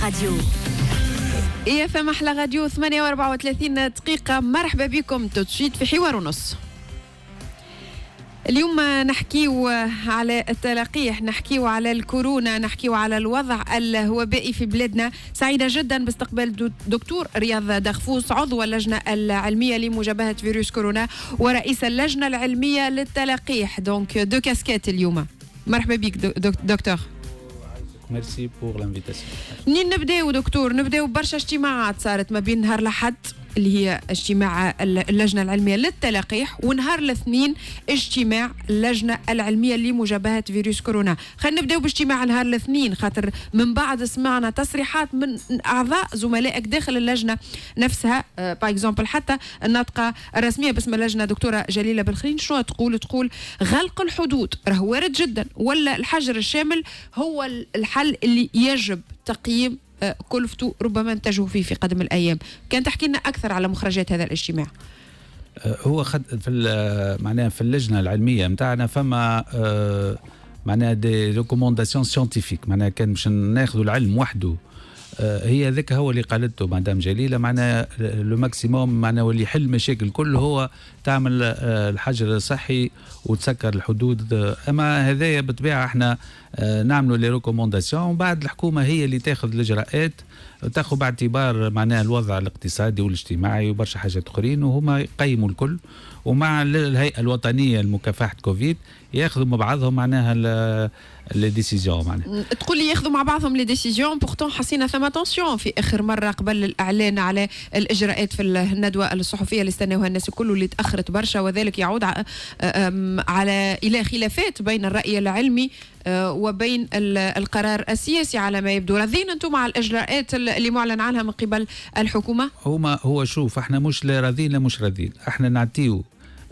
راديو. إيه فما أحلى راديو 8:34 دقيقة. مرحبا بكم تسويت في حوار ونص. اليوم نحكيو على التلقيح، نحكيو على الكورونا، نحكيو على الوضع الوبائي في بلادنا. سعيدة جدا باستقبال دكتور رياض دغفوس، عضو اللجنة العلمية لمجابهة فيروس كورونا ورئيس اللجنة العلمية للتلقيح. دونك دو كاسكيت اليوم. مرحبا بك دكتور. ميرسي بور لانفيتاسيون. منين نبداو دكتور؟ نبداو برشا اجتماعات صارت ما بين نهار الأحد اللي هي اجتماع اللجنة العلمية للتلقيح، ونهار الاثنين اجتماع اللجنة العلمية لمجابهة فيروس كورونا. خلينا نبداو باجتماع نهار الاثنين، خاطر من بعد سمعنا تصريحات من أعضاء زملائك داخل اللجنة نفسها. باغ اكزومبل حتى الناطقة الرسمية باسم اللجنة دكتورة جليلة بالخرين شنو تقول غلق الحدود راه وارد جدا، ولا الحجر الشامل هو الحل اللي يجب تقييم كلفته ربما نتجهوا فيه في قدم الأيام. كان تحكي لنا أكثر على مخرجات هذا الاجتماع. هو في معناها في اللجنة العلمية متاعنا فما معناها دي ريكومونداسيون سيانتيفيك، معناها كان باش ناخذوا العلم وحده. هي ذاك هو اللي قالته مدام جليلة، معناها لو ماكسيموم معناها واللي يحل المشاكل كله هو تعمل الحجر الصحي وتسكر الحدود. اما هذايا بالطبيعه احنا نعملوا لي ريكومونداسيون، وبعد الحكومه هي اللي تاخذ الاجراءات، تاخذ باعتبار معناها الوضع الاقتصادي والاجتماعي وبرشا حاجات اخرين، وهما يقيموا الكل. ومع الهيئه الوطنيه لمكافحه كوفيد ياخذوا مع بعضهم معناها لي ديسيزيون. معناها تقول لي ياخذوا مع بعضهم لي ديسيزيون، بورتون حسينا ثما تونسيون في اخر مره قبل الاعلان على الاجراءات في الندوه الصحفيه اللي استناوها الناس الكل، واللي تاخرت برشا، وذلك يعود الى خلافات بين الراي العلمي وبين القرار السياسي على ما يبدو. راضيين انتم مع الاجراءات اللي معلن عنها من قبل الحكومه؟ هو شوف، احنا مش لا راضيين لا مش راضيين، احنا نعطيو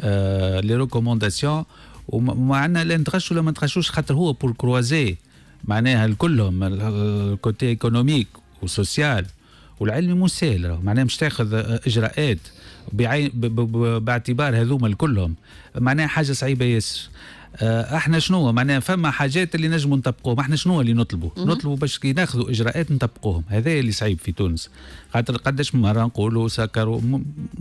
لي ريكومونداسيون، ومعنا لا نتغشوا ولا ما نتغشوش، خاطر هو بور كروازي معناها الكلهم الكوتي ايكونوميك وسوسيال والعلمي مو سهل. معناها مش تاخذ اجراءات باعتبار هذوما الكلهم، معناها حاجه صعيبه ياسر. احنا شنو معناها فما حاجات اللي نجموا نطبقوهم. احنا شنو اللي نطلبوا باش كي ناخذوا اجراءات نطبقوهم. هذا اللي صعيب في تونس، خاطر قداش مره نقولوا سكروا،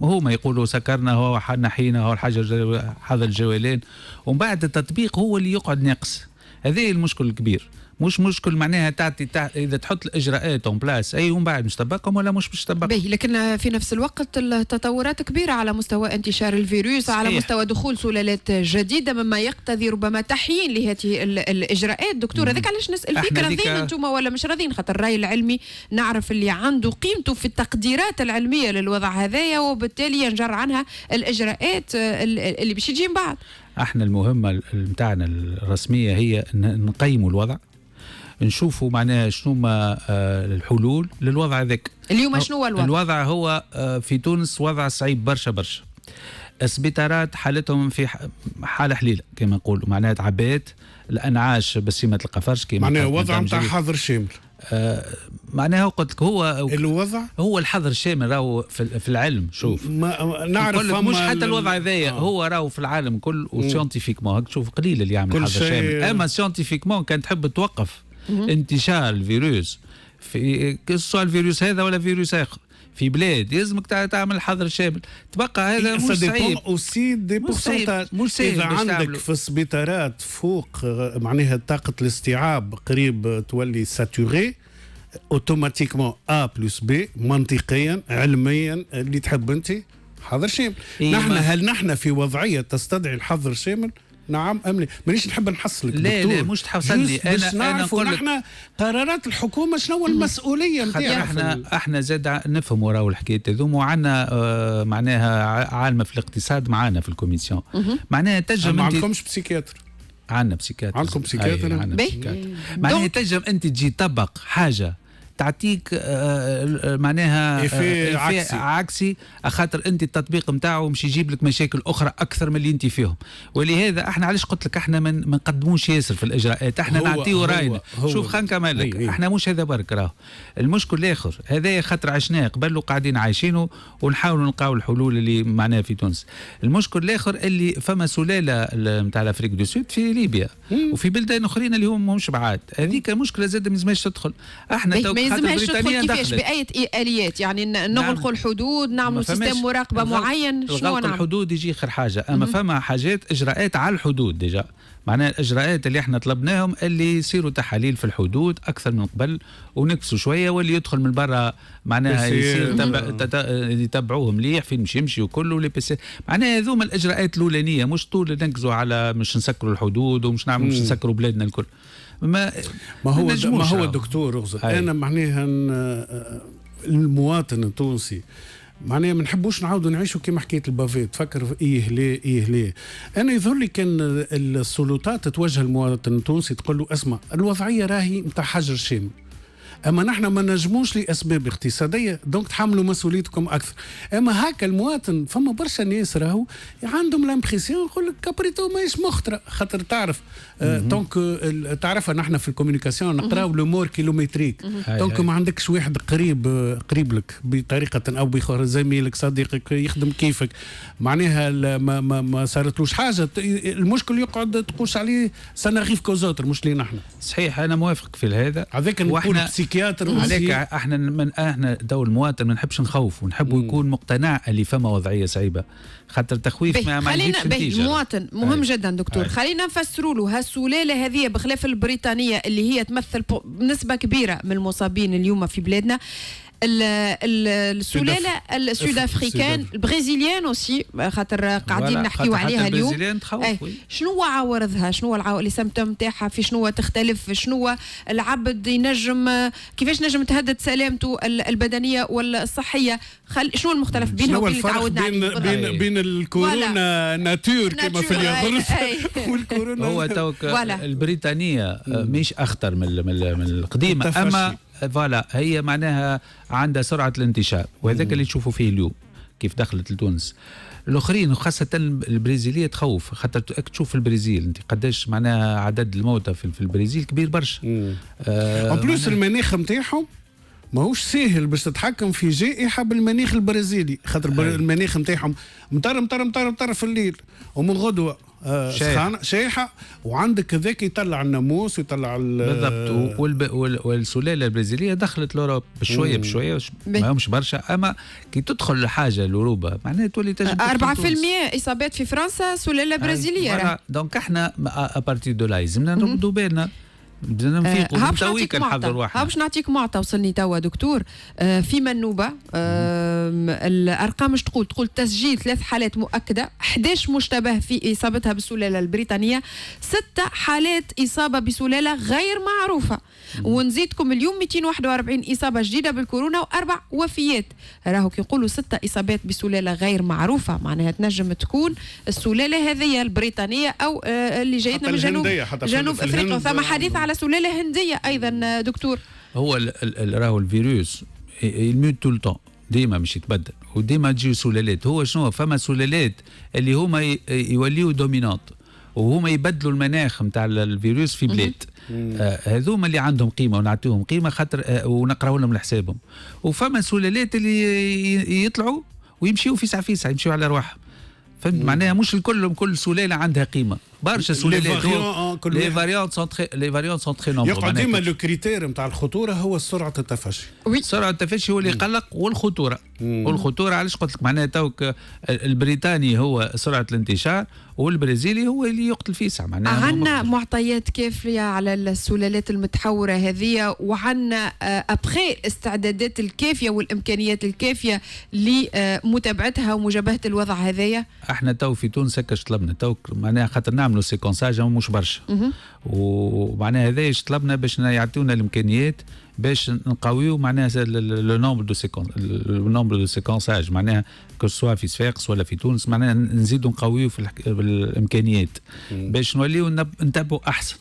هما يقولوا سكرنا، هو نحينا، هو الحجر حظر الجوالين، ومن بعد التطبيق هو اللي يقعد ناقص. هذا المشكل الكبير، مش مشكل معناها تعطي اذا تحط الاجراءات اون بلاس اي ومن بعد مش تطبقهم ولا مش تطبقهم. باهي، لكن في نفس الوقت التطورات كبيره على مستوى انتشار الفيروس، صحيح. على مستوى دخول سلالات جديده مما يقتضي ربما تحيين لهذه الاجراءات. دكتور هذاك علاش نسال فيك، راضيين انتم ولا مش راضيين؟ خاطر الراي العلمي نعرف اللي عنده قيمته في التقديرات العلميه للوضع هذايا، وبالتالي ينجر عنها الاجراءات اللي باش تجي من بعد. احنا المهمه نتاعنا الرسميه هي نقيموا الوضع، نشوفوا معناها شنو ما الحلول للوضع ذاك. اليوم شنو هو الوضع؟ الوضع هو في تونس وضع صعيب برشا. السبيطارات حالتهم في حاله حليله كما نقولوا، معناها تعبات الانعاش بسيمه القفرش كما معناها وضع نتاع حظر شامل. معناها قلت لك هو الوضع هو الحظر الشامل راهو في العلم. شوف ما نعرف مش حتى الوضع هذايا هو راهو في العالم كل، وسيونتيفيكمون تشوف قليل اللي يعمل حظر شامل. اما سيونتيفيكمون كان تحب توقف انتشار الفيروس في كسوا الفيروس هذا ولا فيروس اخر في بلاد، يلزمك تعمل حظر شامل. تبقى هذا مش صعيب اوسي دي بورسنتاج. اذا عندك في السبيطارات فوق معناها طاقه الاستيعاب قريب تولي ساتوري، اوتوماتيكمون A + B منطقيا علميا اللي تحب انت حظر شامل. هل نحن في وضعيه تستدعي الحظر الشامل؟ نعم أم لا؟ مانيش نحب نحصلك دكتور. لا مش تحصلني انا نقول نحن قرارات الحكومه شنو المسؤوليه نتاعها. احنا زاد نفهموا راهو الحكايه هذوما، وعندنا معناها عالمه في الاقتصاد معانا في الكوميسيون. معناها تنجم ما عندكمش بسيكاتر؟ عندنا بسيكاتر. عندكم بسيكاتر؟ معناها تنجم انت تجي تطبق حاجه تعطيك معناها عكسي، خاطر انت التطبيق نتاعو مش يجيب لك مشاكل اخرى اكثر من اللي انت فيهم. ولهذا احنا علاش قلت لك احنا ما نقدموش ياسر في الاجراءات، احنا نعطيو راينا. شوف خلينا نكمل لك، احنا مش هذا برك راهو المشكل الاخر هذا خاطر عشناه قبل وقاعدين عايشينه ونحاولوا نلقاو الحلول اللي معناها في تونس. المشكل الاخر اللي فما سلاله نتاع الافريق دو سود في ليبيا وفي بلدان اخرين اللي هم مش بعاد، هذيك مشكله زاد ما لازمش تدخل. احنا يلزمهاش تدخل كيفاش بأية آليات، يعني نغلقوا الحدود، نعملوا سيستم مراقبة معين، شنو نعمل؟ الحدود يجي خير حاجة، أما فما حاجات إجراءات على الحدود ديجا، معناها الإجراءات اللي احنا طلبناهم اللي يصيروا تحاليل في الحدود أكثر من قبل ونكسوا شوية، واللي يدخل من برا معناها يصير يتبعوه مليح فين مش يمشي وكله لي بي. معناها هذوما الإجراءات الأولانية، مش طول ننكزوا على مش نسكروا الحدود ومش نعمل مش نسكروا بلادنا الكل. ما هو دكتور أغزر، أنا معناها المواطن التونسي معناها ما نحبوش نعاودوا نعيشوا كما حكيت البافيت، تفكر ايه ليه انا يظهر لي كان السلطات تتوجه للمواطن التونسي تقول له اسمع الوضعيه راهي نتاع حجر شامل، اما نحن ما نجموش لاسباب اقتصاديه دونك تحملوا مسؤوليتكم اكثر. اما هكا المواطن فما برشا ناس راهو عندهم لامبريسيون يقول لك كابريتو ماهيش مخطره، خاطر تعرف دونك تعرفها نحن في الكوميونيكاسيون نقراو لومور كيلومتريك، دونك ما عندكش واحد قريب لك بطريقه او باخرى، زميلك صديقك يخدم كيفك معناها ما صارتلوش حاجه، المشكل يقعد تقوش عليه سنغيف كوزوتر مش لينا احنا. صحيح انا موافق في هذا، هذاك نقول عليك احنا دور المواطن ما نحبش نخوف ونحبه يكون مقتنع اللي فما وضعيه صعيبه، خاطر التخويف ما يجيبش نتيجه. المواطن مهم جدا دكتور، خلينا نفسروا له هالسلاله هذه بخلاف البريطانيه اللي هي تمثل نسبه كبيره من المصابين اليوم في بلادنا، السلاله السود افريكان البرازيليان اوسي، خاطر قاعدين نحكيو عليها اليوم. شنو عوارضها؟ شنو السيمتوم نتاعها؟ في شنو تختلف؟ شنو العبد ينجم كيفاش نجم تهدد سلامته البدنيه والصحيه؟ شنو المختلف بينها وبين اللي تعودنا عليه؟ بين الكورونا ناتور كما في اليابان والكورونا هو توك البريطانيه مش اخطر من القديمه، اما فوالا هي معناها عندها سرعة الانتشار، وهذاك اللي تشوفوا فيه اليوم كيف دخلت لتونس. الآخرين وخاصة البرازيلية تخوف، خاطر تشوف البرازيل انت قداش معناها عدد الموتى في البرازيل كبير برشا. بلوس المناخ نتاعهم ماهوش ساهل باش تتحكم في جائحة بالمناخ البرازيلي، خاطر المناخ نتاعهم مطر في الليل ومن غدوة شايحة، وعندك ذاك يطلع الناموس ويطلع بالضبط. والسلالة البرازيلية دخلت لأوروبا بشوية ما همش برشا، أما كي تدخل الحاجة لأوروبا معناها تولي تجد 4% إصابات في فرنسا سلالة برازيلية. دونك احنا أبارتي دو لا يلزمنا نردوا بالنا، بدنا نفيقوا تويك نحضر واحد. باش نعطيك معطى وصلني توا دكتور، في منوبة الأرقام تقول تسجيل 3 حالات مؤكدة، 11 مشتبه في إصابتها بالسلالة البريطانية، 6 حالات إصابة بسلالة غير معروفة، ونزيدكم اليوم 241 إصابة جديدة بالكورونا و4 وفيات. راهو كيقولوا 6 إصابات بسلالة غير معروفة، معناها تنجم تكون السلالة هذه البريطانية أو اللي جايتنا من جنوب أفريقيا. ثم حديث على سلالة هندية أيضا دكتور. هو راهو الفيروس يموت طول الوقت، ديما مش يتبدل وديما تجي سلالات. هو شنو فما سلالات اللي هما يوليوا دومينانت وهما يبدلوا المناخ نتاع الفيروس في بلاد، هذوما اللي عندهم قيمه ونعطيهم قيمه خاطر ونقراو لهم لحسابهم. وفما سلالات اللي يطلعوا ويمشيوا فيسع يمشيوا على ارواحهم، فهمت معناها مش كل سلاله عندها قيمه، برشا سلالات لي فاريانت سون تري نومبر. يقعد ديما لو كريتير نتاع الخطوره هو سرعه التفشي. سرعه التفشي هو اللي يقلق، والخطوره والخطوره علاش قلت لك معناها توك البريطاني هو سرعه الانتشار والبرازيلي هو اللي يقتل فيسع. معناها عندنا معطيات كافيه على السلالات المتحوره هذه، وعندنا ابخي استعدادات الكافيه والامكانيات الكافيه لمتابعتها ومجابهه الوضع هذايا. احنا تو في تونس هكاش طلبنا تو معناها خاطر نعملوا سيكونساج مش برشا، ومعناها هذا ايش طلبنا باش يعطيونا الامكانيات باش نقويو معناها لو نومبر دو سيكونساج، معناها كو سوا في صفاقس ولا في تونس معناها نزيدوا نقويو في الامكانيات باش نوليو نتبعوا احسن.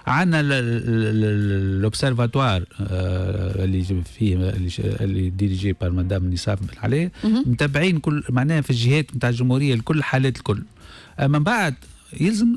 عندنا لوبسيرفاتوار اللي فيه اللي ديريجي بار مدام نصاف بن علي، متابعين كل معناها في الجهات نتاع الجمهوريه لكل حالات الكل. من بعد يلزم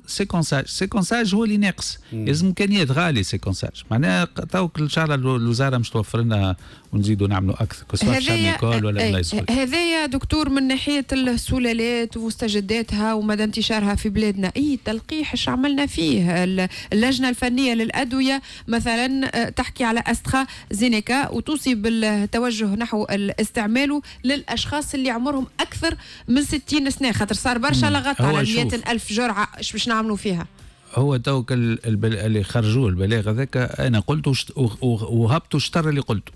سيكونساج هو اللي ناقص. يلزم امكانيات غاليه سيكونساج. معناها توك ان شاء الله الوزاره مش توفر لنا ونزيدوا نعملوا اكثر كسواء شاميكول ولا لا يسكت. هذايا دكتور من ناحيه السلالات ومستجداتها ومدى انتشارها في بلادنا، اي تلقيح ايش عملنا فيه؟ اللجنه الفنيه للادويه مثلا تحكي على استرازينيكا وتوصي بالتوجه نحو استعماله للاشخاص اللي عمرهم اكثر من 60 سنه، خاطر صار برشا لغط على 100,000 جرعه ايش باش نعملوا فيها. هو توك اللي خرجوا البلاغ هذاك انا قلت وهبطوا الشطر اللي قلته.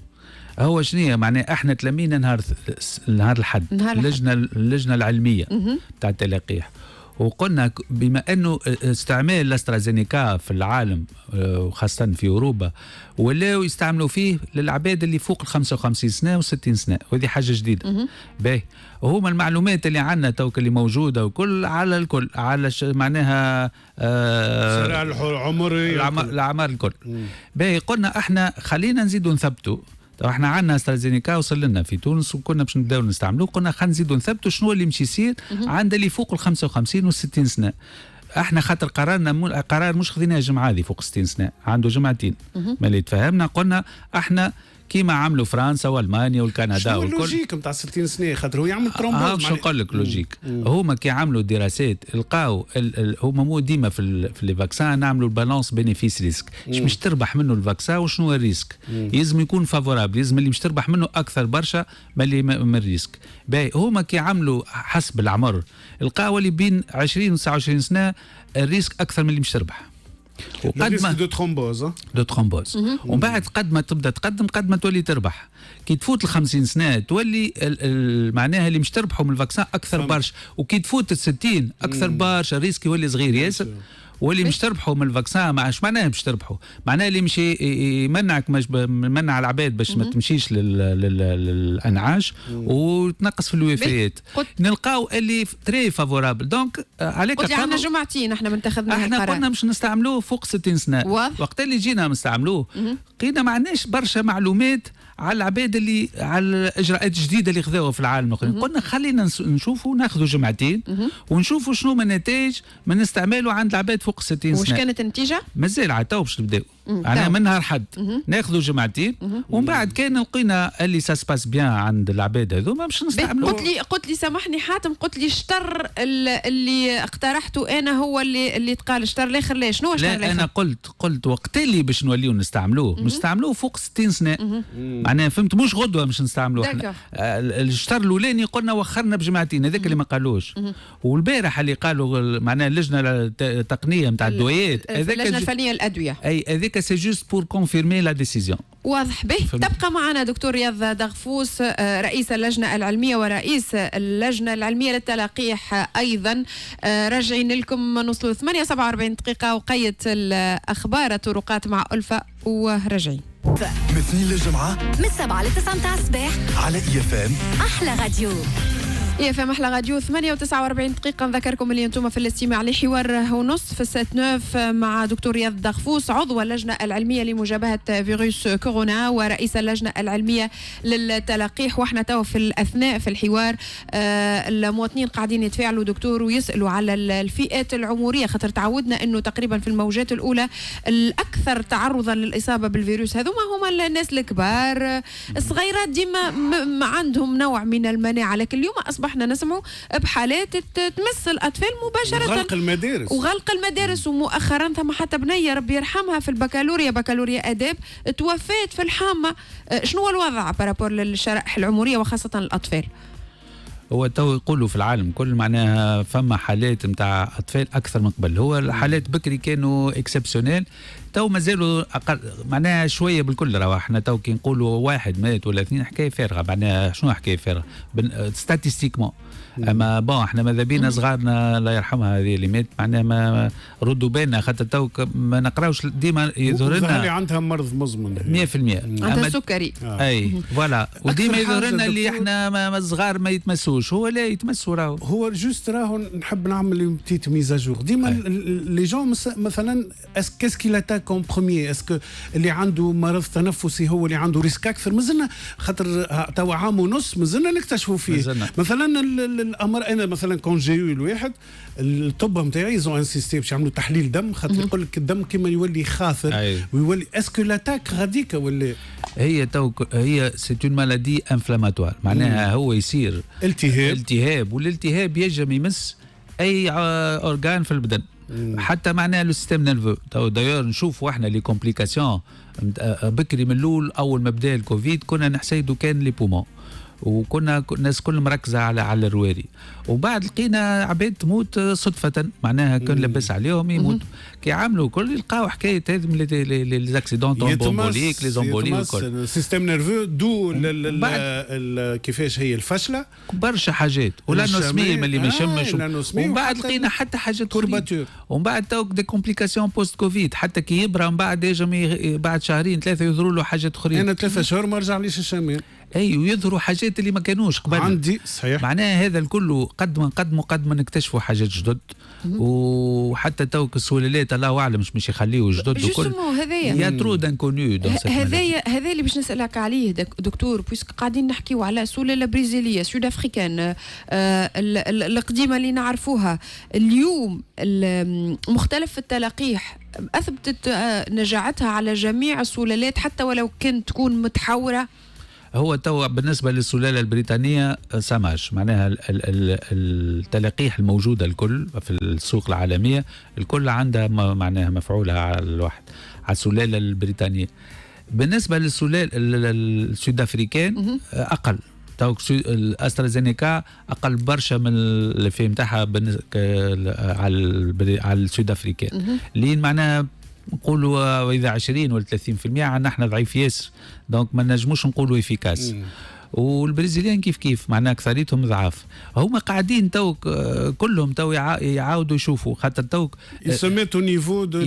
هو شنو معناه احنا تلمينا نهار الحد اللجنه العلميه تاع التلقيح، وقلنا بما انه استعمال الاسترازينيكا في العالم وخاصه في اوروبا ولاو يستعملوا فيه للعباد اللي فوق ال 55 سنه و60 سنه، وهذه حاجه جديده. باهي وهما المعلومات اللي عندنا توك اللي موجوده وكل على الكل على معناها شرع العمري الاعمار الكل. باهي قلنا احنا خلينا نزيدوا نثبتوا. طبعا احنا عندنا استرازينيكا وصل لنا في تونس وكنا باش نبداو نستعملوه، قلنا خلينا نزيدوا نثبتوا شنو اللي مش يصير عند اللي فوق ال 55 و60 سنه. احنا خاطر قرار مش خذيناه الجمعه هذه فوق 60 سنه، عنده جمعتين ما اللي تفهمنا. قلنا احنا كيما عملوا فرنسا والمانيا والكندا والكل. شنو اللوجيك نتاع 60 سنه خاطر هو يعمل ترومبوز؟ باش نقول لك لوجيك. هما كي عملوا دراسات لقاو هما مو ديما في لي فاكسان نعملوا البالانس بينيفيس ريسك، مش تربح منه الفاكسان وشنو الريسك. يلزم يكون فافورابل، يلزم اللي مش تربح منه اكثر برشا من الريسك. باهي هما كي عملوا حسب العمر لقاو اللي بين 20 و 29 سنه الريسك اكثر من اللي مش تربح. وقد ما دو ترومبوز ومن بعد قد ما تبدا تقدم قد ما تولي تربح. كي تفوت ال 50 سنه تولي معناها اللي مش تربحوا من الفاكسان اكثر برشا، وكي تفوت ال 60 اكثر برشا الريسك يولي صغير ياسر. واللي مش تربحوا من الفاكسان مش معناه مش تربحوا، معناه اللي مش يمنعك يمنع العباد باش ما تمشيش للانعاش وتنقص في الوفيات. نلقاو اللي تري فافورابل. دونك عليك قلت عندنا جمعتين احنا بنتخذنا احنا قلنا مش نستعملوه فوق 60 سنه. وقت اللي جينا نستعملوه لقينا ما عندناش برشا معلومات على العباد اللي على الاجراءات الجديده اللي خذوها في العالم. قلنا خلينا نشوفوا ناخذوا جمعتين ونشوفوا شنو من النتائج من استعماله عند العباد فوق 60 سنه. وش كانت النتيجه؟ مازال عاد تو باش نبداو انا من نهار حد ناخذوا جمعتين ومن بعد كان لقينا اللي ساسباس بيان عند العباد هذوما باش نستعملوه. قلت لي سامحني حاتم، قلت لي الشطر اللي اقترحته انا هو اللي تقال الشطر الاخر. ليش شنو الشطر الاخر؟ لا انا قلت وقت اللي باش نوليو نستعملوه فوق 60 سنه. معناها فهمت مش غدوه باش نستعملوه احنا. الشطر الاولاني قلنا وخرنا بجمعتين هذاك اللي ما قالوش. والبارح اللي قالوا معناها اللجنه التقنيه نتاع الدويات هذاك اللجنه الفنيه للادويه اي هذاك سي جوست بور كونفيرمي لا ديسيزيون. واضح به. تبقى معنا دكتور رياض دغفوس رئيس اللجنة العلمية ورئيس اللجنة العلمية للتلقيح أيضا. راجعين لكم نوصلوا 8:47 دقيقة وقيد الأخبار الطرقات مع ألفة وراجعين. مثل الجمعة من 7 ل 9 متاع الصباح على EFM أحلى راديو. EFM أحلى راديو 8:49 دقيقة. نذكركم اللي أنتم في الاستماع لحوار ونص في السات 9 مع دكتور رياض دغفوس عضو اللجنة العلمية لمجابهة فيروس كورونا ورئيس اللجنة العلمية للتلقيح. واحنا تو في الأثناء في الحوار المواطنين قاعدين يتفاعلوا دكتور ويسألوا على الفئات العمرية، خاطر تعودنا أنه تقريبا في الموجات الأولى الأكثر تعرضا للإصابة بالفيروس هذوما هما الناس الكبار. الصغيرات ديما عندهم نوع من المناعة، لكن اليوم احنا نسمعوا بحالات تمس الاطفال مباشره وغلق المدارس ومؤخرا ثم حتى بنيه ربي يرحمها في بكالوريا اداب توفات في الحامه. شنو الوضع بارابور للشرائح العمريه وخاصه الاطفال؟ هو تو يقولوا في العالم كل معناها فما حالات نتاع اطفال اكثر من قبل. هو الحالات بكري كانوا اكسبسيونيل، تو مازالوا اقل معناها شويه بالكل. راه احنا تو كي نقولوا واحد مات ولا اثنين حكايه فارغه. معناها شنو حكايه فارغه ستاتيستيكمون. اما بون احنا ماذا بينا صغارنا الله يرحمها هذه اللي مات معناها ما ردوا بالنا، خاطر تو ما نقراوش ديما يظهر لنا اللي عندها مرض مزمن 100% عندها سكري. اي فوالا وديما يظهر لنا اللي احنا الصغار ما يتمسوش. هو لا يتمسوا راهو. هو جوست راهو نحب نعمل بتيت ميزاجور ديما لي جون مثلا كاسكي لاتاك كون بروميي؟ اسكو اللي عنده مرض تنفسي هو اللي عنده ريسك اكثر؟ مازلنا خاطر توا عام ونص مازلنا نكتشفوا فيه. مثلا الامر انا مثلا كون جايو الواحد الطب نتاعي يزون انسيستي باش يعملوا تحليل دم، خاطر يقول لك الدم كيما يولي خاثر ويولي اسكو لاتاك غاديك ولا هي سي اون مالادي انفلاماتوار، معناها هو يصير التهاب والالتهاب يجم يمس اي اورغان في البدن، حتى معناها لو سيستيم نيرفو. دايور نشوفوا احنا لي كومبليكاسيون بكري من الاول، اول ما بدا الكوفيد كنا نحسيدو كان لي بومون، وكنا الناس كل مركزه على الرواري، وبعد لقينا عباد تموت صدفه، معناها كان لبس عليهم يموتوا. كي عملوا كل يلقاو حكايه هذه من لي اكسيدون تومبوليك لي زومبولي وكل السيستم نيرفو دو كيفاش هي الفشله برشا حاجات، والانوسميه اللي ما يشمش، ومن بعد لقينا حتى حاجات كورباتور، ومن بعد توك دي كومبليكاسيون بوست كوفيد، حتى كي يبرى من بعد يجم بعد شهرين ثلاثه يظهروا له حاجات اخرين. انا 3 شهور ما رجعليش الشمال، اي ويظهروا حاجات اللي ما كانوش قبل عندي صحيح. معناها هذا الكل قد ما نكتشفوا حاجات جدد، وحتى توك السلالات الله اعلم مش يخليوا جدد وكل يا ترو دانكونيو. هذا اللي باش نسالك عليه دكتور، بويسك قاعدين نحكيو على سلاله برازيليه سود افريكان القديمه اللي نعرفوها اليوم، مختلف في التلقيح، اثبتت نجاعتها على جميع السلالات حتى ولو كانت تكون متحوره. هو تو بالنسبه للسلاله البريطانيه سماش، معناها التلقيح الموجوده الكل في السوق العالميه الكل عندها معناها مفعوله على الواحد على السلاله البريطانيه. بالنسبه للسلاله السود افريكان اقل، تو الاسترازينيكا اقل برشا من الفي نتاعها على السود افريكان، لين معناها نقولوا اذا 20 ولا 30% عندنا احنا ضعيف ياسر، دونك ما نجموش نقولوا افيكاس. والبرازيليين كيف معناها اكثريتهم ضعاف، هما قاعدين توك كلهم تو يعاودوا يشوفوا، خاطر توك يسميتوا نيفو دو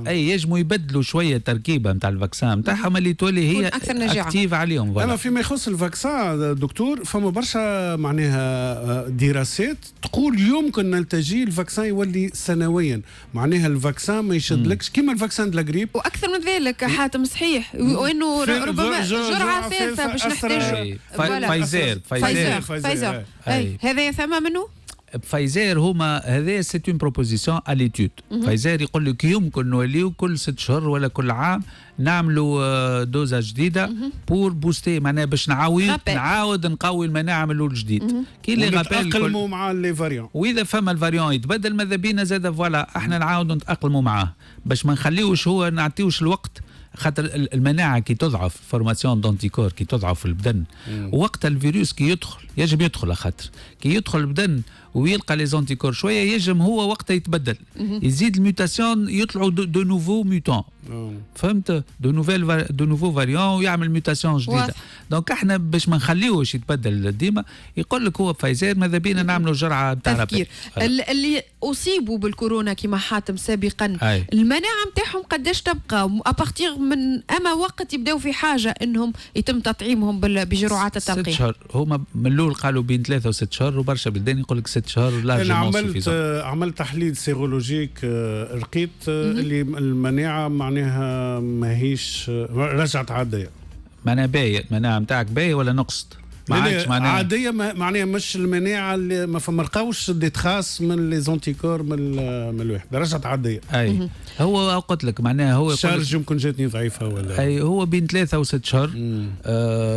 اي يجموا يبدلوا شويه التركيبه نتاع الفاكسان نتاعهم اللي تولي هي اكتيف عليهم. انا فيما يخص الفاكسان دكتور فما برشا معناها دراسات تقول يمكن نلتجي الفاكسان يولي سنويا، معناها الفاكسان ما يشدلكش كيما الفاكسان دلا غريب، واكثر من ذلك حاتم صحيح، وانه ربما جرعه ثالثه باش نحتاج فايزر. هذا ثم منه فايزر هما هذا سي اون بروبوزيسيون ا ليتود. فايزر يقول لك يمكن نوليو كل 6 شهور ولا كل عام نعملوا دوزه جديده بور بوستي، معناها باش نعاود نقوي المناعه من الاول جديد، كي لي رابيل نتاقلموا مع لي فاريون، واذا فما الفاريون يتبدل ماذا بينا زاد فوالا احنا نعاودوا نتاقلموا معاه باش ما نخليوش هو نعطيوش الوقت، خاطر المناعه كي تضعف فورماسيون دونتيكور كي تضعف في البدن، وقت الفيروس كي يجب يدخل، خاطر كي يدخل البدن ويلقى لي زونتيكور شويه يجم هو وقتها يتبدل، يزيد الميوتاسيون يطلعوا دو نوفو ميوتون، فهمت؟ دو نوفو فاريون ويعمل ميوتاسيون جديده. دونك احنا باش ما نخليوش يتبدل ديما، يقول لك هو فايزر ماذا بينا نعملوا جرعه تاع تفكير اللي اصيبوا بالكورونا كما حاتم سابقا المناعه نتاعهم قداش تبقى ابارتيغ من اما وقت يبداو في حاجه انهم يتم تطعيمهم بجرعات التلقيح؟ 6 شهور هما من الاول قالوا بين 3 و6 شهور، وبرشا بلدان يقول لك 6 شهور لا. انا عملت تحليل سيرولوجيك لقيت اللي المناعه معناها ماهيش رجعت عاديه، معناها باهيه المناعه نتاعك باهيه ولا نقصت؟ ما عادش معناها عاديه، معناها مش المناعه اللي ما لقاوش دي تراس من لي زونتيكور من الواحد، رجعت عاديه. اي هو قلت لك معناها هو شارج يمكن جاتني ضعيفه ولا اي هو بين 3 و6 شهور.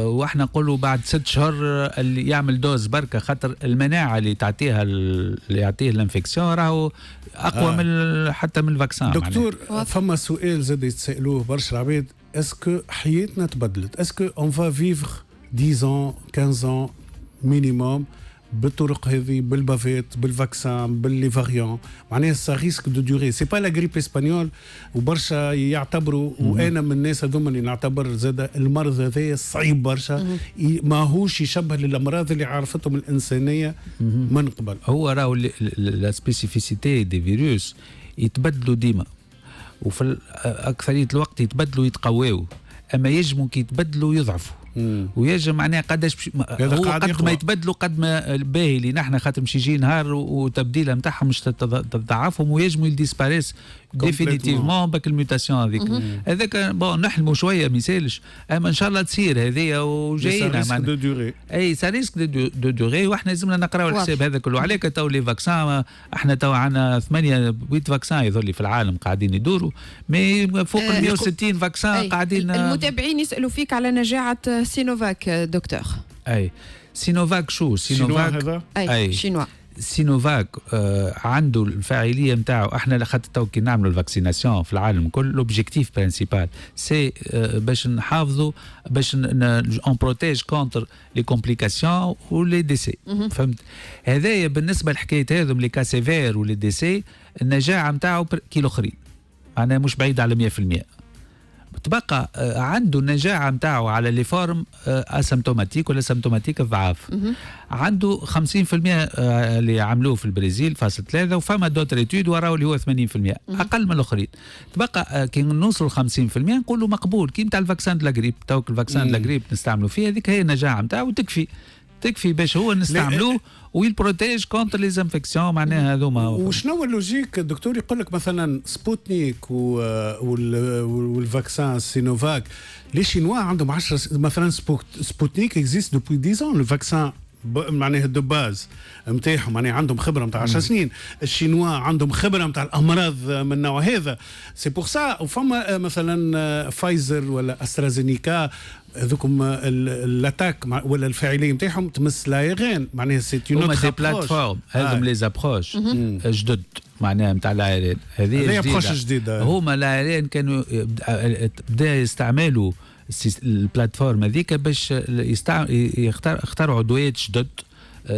واحنا نقولوا بعد 6 شهور اللي يعمل دوز بركه، خاطر المناعه اللي تعطيها اللي يعطيه الانفكسيون راهو اقوى من حتى من الفاكسان. دكتور فما سؤال زاد يتسالوه برشا العباد، اسكو حياتنا تبدلت؟ اسكو اون فا فيفر 10 ans 15 ans مينيموم بالطرق هذه، بالبافيت بالفاكسان باللي فاريون، معناها سا ريسك دو دوري سي با لا غريب اسبانيول، وبرشا يعتبروا وانا من الناس هذوما اللي نعتبر زاد المرض هذا صعيب برشا، ماهوش يشبه للامراض اللي عرفتهم الانسانيه من قبل. هو راهو لا سبيسيفيسيتي دي فيروس يتبدلوا ديما، وفي اكثريه الوقت يتبدلوا يتقواو، اما يجموا كي يتبدلوا يضعفوا. ويجب معناها قداش هو قد ما يتبدلوا قد ما باهي اللي نحن خاطر مش يجي نهار وتبديله نتاعهم مش تضعفهم ويجموا يديسباريس ديفينيتيفمون باك الميوتاسيون هذيك. هذاك بون نحلموا شويه ما يسالش، اما ان شاء الله تصير هذيا وجاينا اي سا ريسك دو دوغي، واحنا لازمنا نقراو الحساب هذا كله. عليك تو لي فاكسان احنا تو عندنا 8 فاكسان يظل في العالم قاعدين يدوروا، مي فوق 160 فاكسان قاعدين. المتابعين يسالوا فيك على نجاعه سينوفاك دكتور. اي سينوفاك شو سينوفاك؟ اي شينوا سينوفاك عنده الفاعليه نتاعو. احنا خاطر تو كي نعملوا الفاكسيناسيون في العالم كل لوبجيكتيف برينسيبال سي باش نحافظوا باش اون بروتيج كونتر لي كومبليكاسيون ولي ديسي. فهمت؟ هذايا بالنسبه لحكايه هذم لي كا سيفير ولي ديسي النجاعه نتاعو كيلو اخرين، معناها مش بعيد على 100%. تبقى عنده النجاعه نتاعو على لي فورم اسيمتوماتيك ولا سيمتوماتيك ضعاف. عنده 50% اللي عملوه في البرازيل فاصل 3، وفما دوتر ايتود وراو اللي هو 80% اقل من الاخرين. تبقى كي نوصلوا 50% نقولوا مقبول كي نتاع الفاكسان دو لاغريب. توك الفاكسان دو لاغريب نستعملوا فيه هذيك هي النجاعه نتاعو تكفي باش هو نستعملوه ويبروتيج كونتر لي انفكسيون. معناها هذوما. وشنو اللوجيك الدكتور يقول لك مثلا سبوتنيك والفاكسان سينوفاك لي شينوا عندهم 10 مثلا سبوتنيك اكزيست دوبوي 10 لو فاكسان معناها دو باز نتاعهم معناها عندهم خبره نتاع 10 سنين. الشينوا عندهم خبره نتاع الامراض من النوع هذا. سي بور سا وفما مثلا فايزر ولا استرازينيكا هذوكم الاتاك ولا الفاعليه نتاعهم تمس لايغين معناها سي اون اوتر بلاتفورم. هذم لي زابروش جدد معناها نتاع لايرين. هذه ابروش جديده. هما لايرين كانوا بدا يستعملوا البلاتفورم هذيك باش يخترعوا ادويات جدد.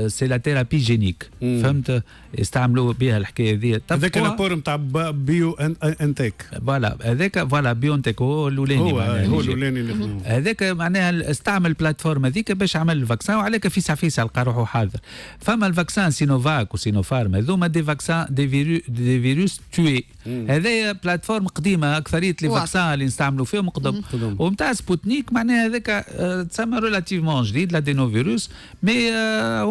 سي لا ثيرابي جينيك. فهمت؟ يستعملوا بها الحكايه هذه. هذاك لابور نتاع بيو انتيك. فوالا بيو انتيك هو الاولاني. هو الاولاني هذاك معناها استعمل البلاتفورم هذيك باش عمل الفاكسان. وعليك فيسع لقى روحه حاضر. فما الفاكسان سينوفاك وسينوفارم هذوما دي فاكسان دي فيروس توي. هذايا بلاتفورم قديمه اكثريه لي فاكسان اللي نستعملوا فيهم قدم. ومتاع سبوتنيك معناها هذاك تسمى ريلاتيفمون جديد لادينو فيروس. مي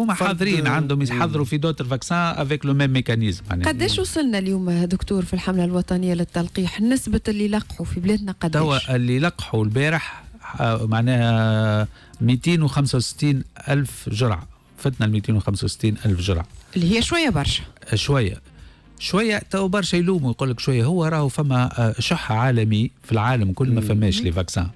هما حاضرين عندهم يحضروا في دوتر فاكسان افيك لو ميم ميكانيزم. قداش وصلنا اليوم دكتور في الحمله الوطنيه للتلقيح؟ نسبه اللي لقحوا في بلادنا قداش؟ توا اللي لقحوا البارح معناها 265 ألف جرعه. فتنا ال 265 ألف جرعه اللي هي شويه برشا. شويه تو برشا يلوموا يقول لك شويه. هو راهو فما شح عالمي في العالم كل ما فماش لي فاكسان.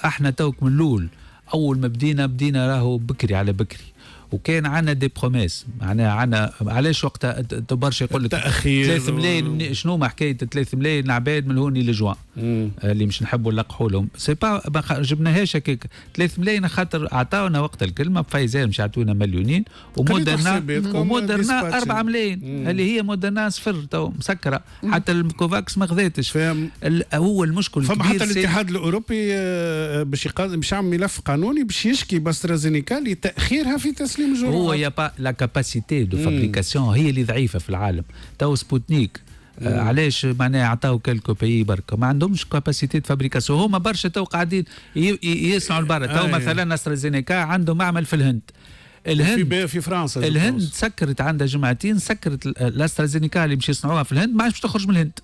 احنا توك من الاول اول ما بدينا راهو بكري على بكري. وكان عنا دي بروميس معناها عنا علاش وقتها برشا يقول لك 3 ملايين. شنو ما حكايه 3 ملايين عباد من هوني لجوان اللي مش نحبوا نلقحوا لهم. سي با ما جبناهاش هكاك 3 ملايين خاطر عطاونا وقت الكلمه فايزر مش عطونا مليونين. ومودرنا 4 ملايين اللي هي مودرنا صفر تو مسكره. حتى الكوفاكس ما خذاتش. هو المشكل فما حتى الاتحاد الاوروبي باش يعمل ملف قانوني باش يشكي باسترازينيكا لتاخيرها في تسليم الجرعات. هو يا با لا كاباسيتي دو فابريكاسيون هي اللي ضعيفه في العالم. تو سبوتنيك علاش معناها عطاو كالكو بيي بركه ما عندهمش كاباسيتي دو فابريكاسيون. هما برشا تو قاعدين يصنعوا البرا. تو مثلا استرازينيكا عنده معمل في الهند. في فرنسا الهند سكرت عندها جمعتين سكرت الاسترازينيكا اللي مش يصنعوها في الهند ما عادش تخرج من الهند.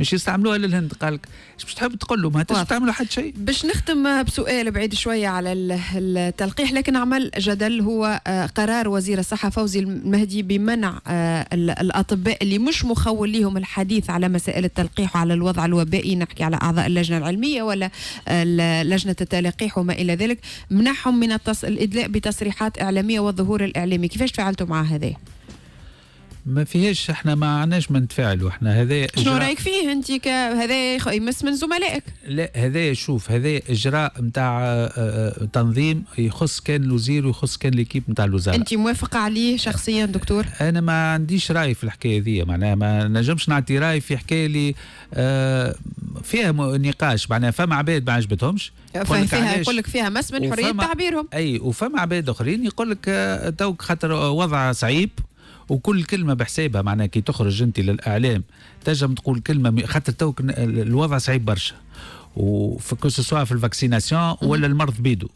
مش يستعملوها للهند. قال لك مش تحب تقول له ما تعملوا حد شيء. باش نختم بسؤال بعيد شويه على التلقيح لكن عمل جدل هو قرار وزير الصحه فوزي المهدي بمنع الاطباء اللي مش مخول لهم الحديث على مسائل التلقيح وعلى الوضع الوبائي. نحكي على اعضاء اللجنه العلميه ولا لجنه التلقيح وما الى ذلك. منعهم من الادلاء بتصريحات اعلاميه والظهور الإعلامي. كيفاش تفاعلتوا مع هذا؟ ما فيهاش. احنا ما عناش من نتفاعلوا. احنا هذا شنو رايك فيه انت هذا يمس من زملائك؟ لا هذا شوف هذا اجراء نتاع تنظيم يخص كان الوزير ويخص كان ليكيب نتاع الوزاره. انت موافقه عليه شخصيا دكتور؟ انا ما عنديش راي في الحكايه ذي. معناها ما نجمش نعطي راي في حكايه اللي فيها نقاش. معناها فما عباد ما عجبتهمش فيها يقول لك فيها مس من حريه تعبيرهم. اي وفما عباد اخرين يقول لك توك خاطر وضع صعيب وكل كلمه بحسابها. معناها كي تخرج انت للاعلام تنجم تقول كلمه خاطر توك الوضع صعيب برشا. وكو سوا في الفاكسيناسيون ولا المرض بيدو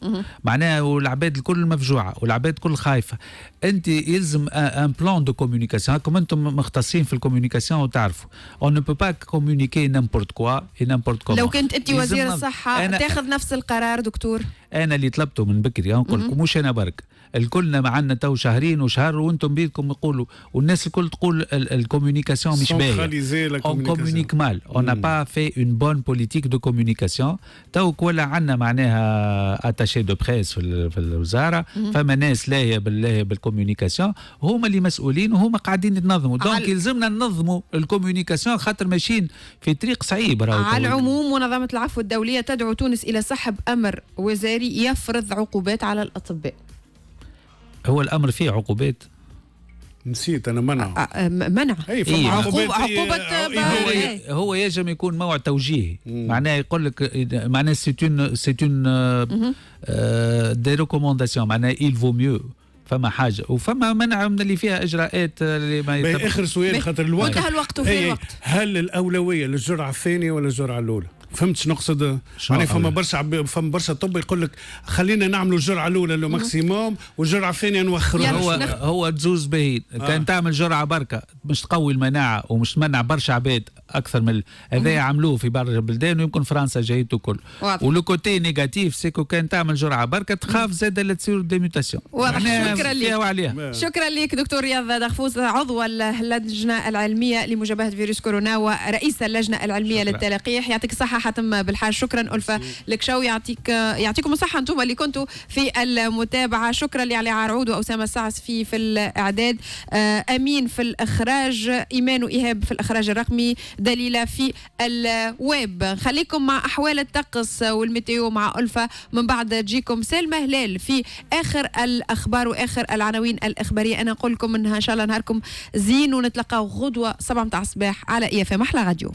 معناها، والعباد الكل مفجوعه والعباد الكل خايفه. انت يلزم ان بلان دو كومونيكاسيون، راكم انتم مختصين في الكومونيكاسيون وتعرفوا اون نو بو با كومونيكي نيمبورت كوا اي نيمبورت كومون. لو كنت انت وزير الصحه تاخذ نفس القرار دكتور؟ انا اللي طلبته من بكري نقول لكم، مش انا برك، الكلنا معنا تو شهرين وشهر وانتم بيدكم يقولوا والناس الكل تقول الكومونيكاسيون مش باهيه، اون كومونيك مال، اون نا با في اون بون بوليتيك دو كومونيكاسيون. تو ولا عندنا معناها اتاشي دو بريس في الوزاره، فما ناس لاهيه بالكومونيكاسيون، هما اللي مسؤولين وهما قاعدين يتنظموا. دونك يلزمنا ننظموا الكومونيكاسيون خاطر ماشيين في طريق صعيب. على العموم منظمه العفو الدوليه تدعو تونس الى سحب امر وزاري يفرض عقوبات على الاطباء. هو الامر فيه عقوبات؟ نسيت انا منع عقوبة هو يجب يكون موعد توجيهي، معناه يقول لك معناه سيتون دي ريكومونداسيون، معناه il vaut mieux. فما حاجه وفما منع من اللي فيها اجراءات اللي ما اخر سؤال خاطر الوقت، منتهى الوقت وفي الوقت. هل الاولويه للجرعه الثانيه ولا الجرعه الاولى؟ فهمت شنو نقصد؟ يعني فما برشا طب يقول لك خلينا نعملوا الجرعه الاولى لو ماكسيموم والجرعه الثانيه نوخروها. هو تزوز به كان تعمل جرعه بركه مش تقوي المناعه ومش تمنع برشا عباد اكثر من هذا. عملوه في بعض البلدان ويمكن فرنسا جايته كل. ولو كوتي نيجاتيف سيكو كان تعمل جرعه بركه تخاف زاد لا تصير ديميوتاسيون. شكرا لك. شكرا لك دكتور رياض دغفوس، عضو اللجنه العلميه لمجابهه فيروس كورونا ورئيس اللجنه العلميه للتلقيح. يعطيك الصحه حاتم بالحاج. شكرا ألفة الكشاوي، يعطيكم الصحة أنتم اللي كنتوا في المتابعة. شكرا لعلي عرعود وأسامة السعس في الإعداد، أمين في الإخراج، إيمان وإيهاب في الإخراج الرقمي، دليلة في الويب. خليكم مع أحوال الطقس والميتيو مع ألفة، من بعد تجيكم سلمى هلال في آخر الأخبار وآخر العناوين الإخبارية. أنا أقول لكم إنها إن شاء الله نهاركم زين، ونتلقاو غدوة 7 متاع الصباح على EFM أحلى راديو.